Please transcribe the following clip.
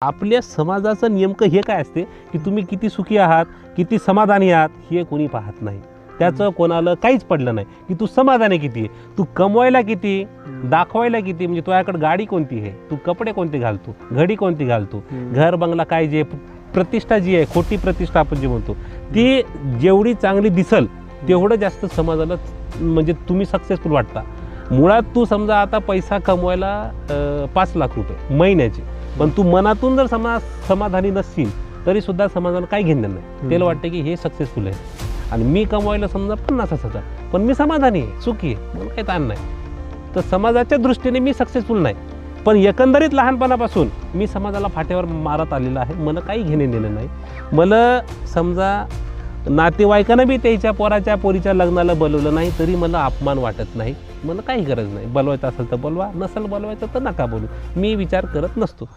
आपल्या समाजाचं नेमकं हे काय असते की तुम्ही किती सुखी आहात, किती समाधानी आहात हे कोणी पाहत नाही. त्याचं कोणाला काहीच पडलं नाही की तू समाधानी किती आहे, तू कमवायला किती, दाखवायला किती, म्हणजे तुझ्याकडे गाडी कोणती आहे, तू कपडे कोणते घालतो, घडी कोणती घालतो, घर बंगला काय, जे प्रतिष्ठा जी आहे, खोटी प्रतिष्ठा आपण जी म्हणतो ती जेवढी चांगली दिसल तेवढं जास्त समाजाला म्हणजे तुम्ही सक्सेसफुल वाटता. मुळात तू समजा आता पैसा कमवायला 5 लाख रुपये महिन्याचे, पण तू मनातून जर समाधानी नसशील तरी सुद्धा समाजाला काही घेणं नाही. त्याला वाटतं की हे सक्सेसफुल आहे. आणि मी कमवायला समजा 50,000 पण मी समाधानी आहे, सुखी आहे, मला काही ताण नाही. तर समाजाच्या दृष्टीने मी सक्सेसफुल नाही, पण एकंदरीत लहानपणापासून मी समाजाला फाट्यावर मारत आलेला आहे. मला काही घेणे देणं नाही. मला समजा नातेवाईकांना बी त्याच्या पोरीच्या लग्नाला बोलवलं नाही तरी मला अपमान वाटत नाही. मला काही गरज नाही. बोलवायचं असेल तर बोलवा, नसेल बोलवायचं तर नका बोलू. मी विचार करत नसतो.